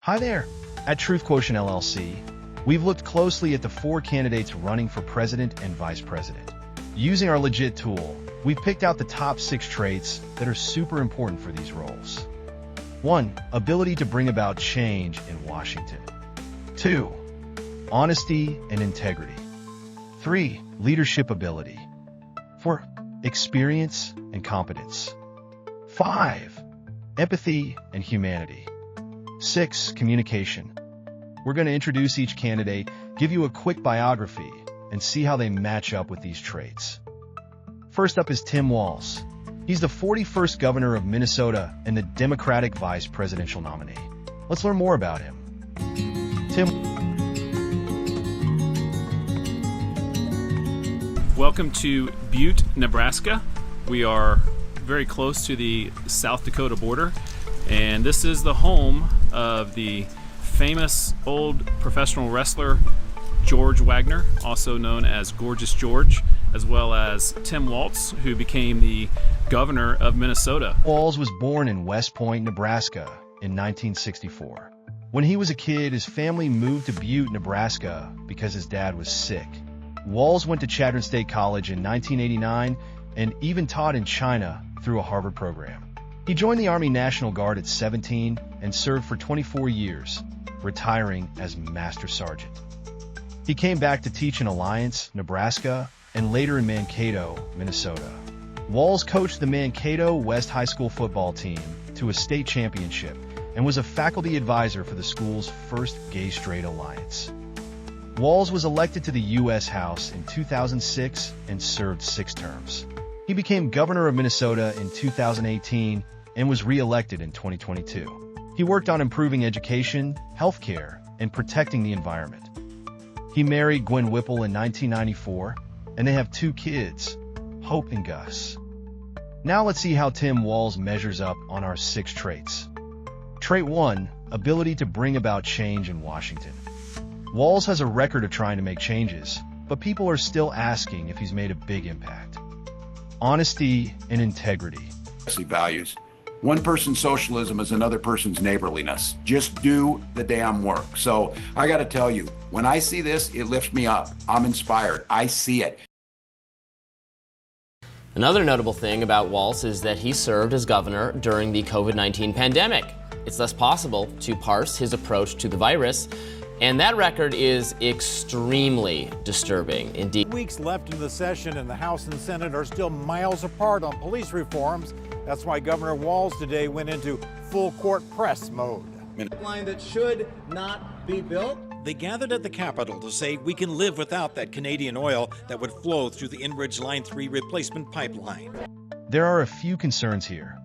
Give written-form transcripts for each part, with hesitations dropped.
Hi there. At Truth Quotient LLC, we've looked closely at the 4 candidates running for president and vice president. Using our legit tool, we've picked out the top 6 traits that are super important for these roles. 1. Ability to bring about change in Washington. 2. Honesty and integrity. 3. Leadership ability. 4. Experience and competence. 5. Empathy and humanity. 6. Communication. We're going to introduce each candidate, give you a quick biography, and see how they match up with these traits. First up is Tim Walz. He's the 41st governor of Minnesota and the Democratic vice presidential nominee. Let's learn more about him. Tim. Welcome to Butte, Nebraska. We are very close to the South Dakota border, and this is the home of the famous old professional wrestler George Wagner, also known as Gorgeous George, as well as Tim Walz, who became the governor of Minnesota. Walz was born in West Point, Nebraska in 1964. When he was a kid, his family moved to Butte, Nebraska because his dad was sick. Walz went to Chadron State College in 1989 and even taught in China through a Harvard program. He joined the Army National Guard at 17 and served for 24 years, retiring as Master Sergeant. He came back to teach in Alliance, Nebraska, and later in Mankato, Minnesota. Walz coached the Mankato West High School football team to a state championship and was a faculty advisor for the school's first Gay-Straight Alliance. Walz was elected to the U.S. House in 2006 and served 6 terms. He became governor of Minnesota in 2018 and was re-elected in 2022. He worked on improving education, healthcare, and protecting the environment. He married Gwen Whipple in 1994, and they have 2 kids, Hope and Gus. Now let's see how Tim Walz measures up on our 6 traits. Trait 1, ability to bring about change in Washington. Walz has a record of trying to make changes, but people are still asking if he's made a big impact. Honesty and integrity. Values. One person's socialism is another person's neighborliness. Just do the damn work. So I got to tell you, when I see this, it lifts me up. I'm inspired. I see it. Another notable thing about Walz is that he served as governor during the COVID-19 pandemic. It's thus possible to parse his approach to the virus, and that record is extremely disturbing indeed. Weeks left in the session, and the House and Senate are still miles apart on police reforms. That's why Governor Walz today went into full court press mode. Line that should not be built. They gathered at the Capitol to say we can live without that Canadian oil that would flow through the Enbridge Line 3 replacement pipeline. There are a few concerns here.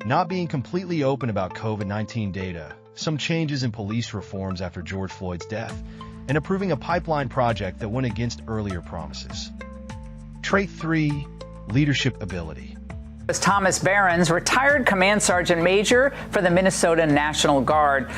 Not being completely open about COVID-19 data, some changes in police reforms after George Floyd's death, and approving a pipeline project that went against earlier promises. Trait 3, leadership ability. Thomas Behrens, retired Command Sergeant Major for the Minnesota National Guard.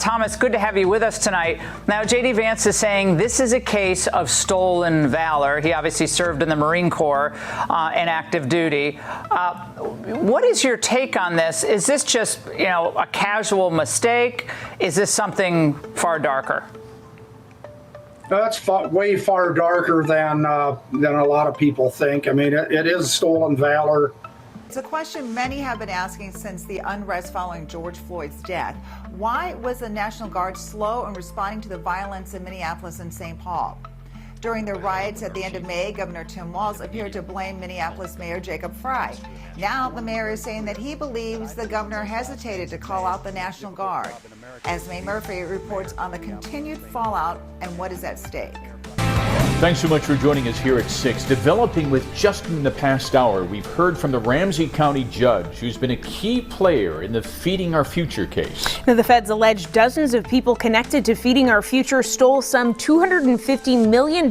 Thomas, good to have you with us tonight. Now, J.D. Vance is saying this is a case of stolen valor. He obviously served in the Marine Corps in active duty. What is your take on this? Is this just, a casual mistake? Is this something far darker? That's way far darker than a lot of people think. I mean, it is stolen valor. It's a question many have been asking since the unrest following George Floyd's death. Why was the National Guard slow in responding to the violence in Minneapolis and St. Paul? During the riots at the end of May, Governor Tim Walz appeared to blame Minneapolis Mayor Jacob Frey. Now the mayor is saying that he believes the governor hesitated to call out the National Guard. Esme Murphy reports on the continued fallout and what is at stake. Thanks so much for joining us here at 6. Developing with just in the past hour, we've heard from the Ramsey County judge who's been a key player in the Feeding Our Future case. Now, the feds allege dozens of people connected to Feeding Our Future stole some $250 million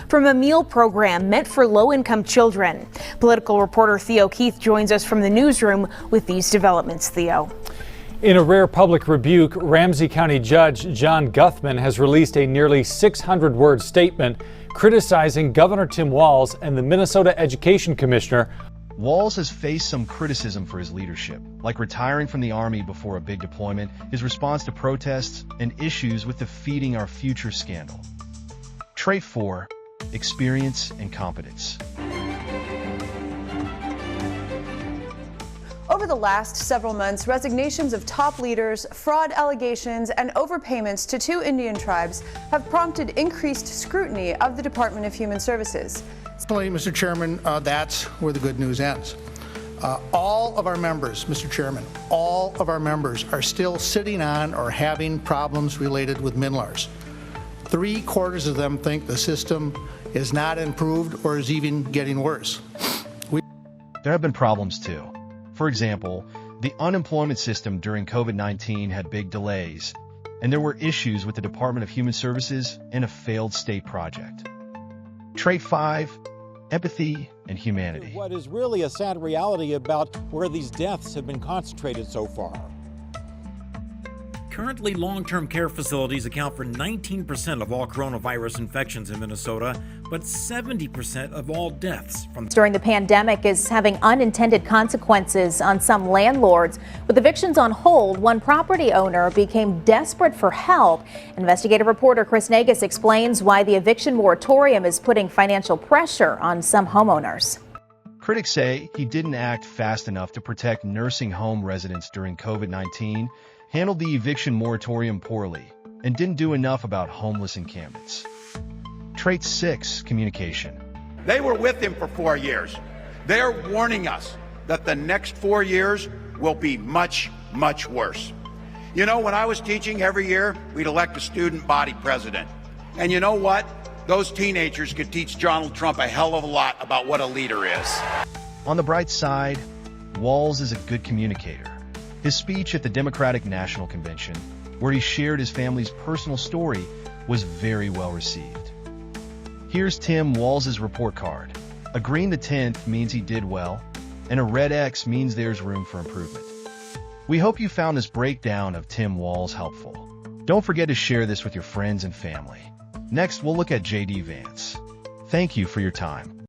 from a meal program meant for low-income children. Political reporter Theo Keith joins us from the newsroom with these developments. Theo. In a rare public rebuke, Ramsey County Judge John Guthman has released a nearly 600-word statement criticizing Governor Tim Walz and the Minnesota Education Commissioner. Walz has faced some criticism for his leadership, like retiring from the Army before a big deployment, his response to protests, and issues with the Feeding Our Future scandal. Trait 4. Experience and competence. Over the last several months, resignations of top leaders, fraud allegations, and overpayments to 2 Indian tribes have prompted increased scrutiny of the Department of Human Services. Mr. Chairman, that's where the good news ends. All of our members, Mr. Chairman, all of our members are still sitting on or having problems related with MNLARS. 3/4 of them think the system is not improved or is even getting worse. There have been problems too. For example, the unemployment system during COVID-19 had big delays, and there were issues with the Department of Human Services and a failed state project. Trait 5. Empathy and humanity. What is really a sad reality about where these deaths have been concentrated so far. Currently, long-term care facilities account for 19% of all coronavirus infections in Minnesota, but 70% of all deaths from during the pandemic is having unintended consequences on some landlords. With evictions on hold, one property owner became desperate for help. Investigative reporter Chris Nagus explains why the eviction moratorium is putting financial pressure on some homeowners. Critics say he didn't act fast enough to protect nursing home residents during COVID-19, handled the eviction moratorium poorly, and didn't do enough about homeless encampments. Trait 6. Communication. They were with him for 4 years. They're warning us that the next 4 years will be much, much worse. You know, when I was teaching, every year we'd elect a student body president. And you know what? Those teenagers could teach Donald Trump a hell of a lot about what a leader is. On the bright side, Walz is a good communicator. His speech at the Democratic National Convention, where he shared his family's personal story, was very well received. Here's Tim Walz's report card. A green the 10th means he did well, and a red X means there's room for improvement. We hope you found this breakdown of Tim Walz helpful. Don't forget to share this with your friends and family. Next, we'll look at J.D. Vance. Thank you for your time.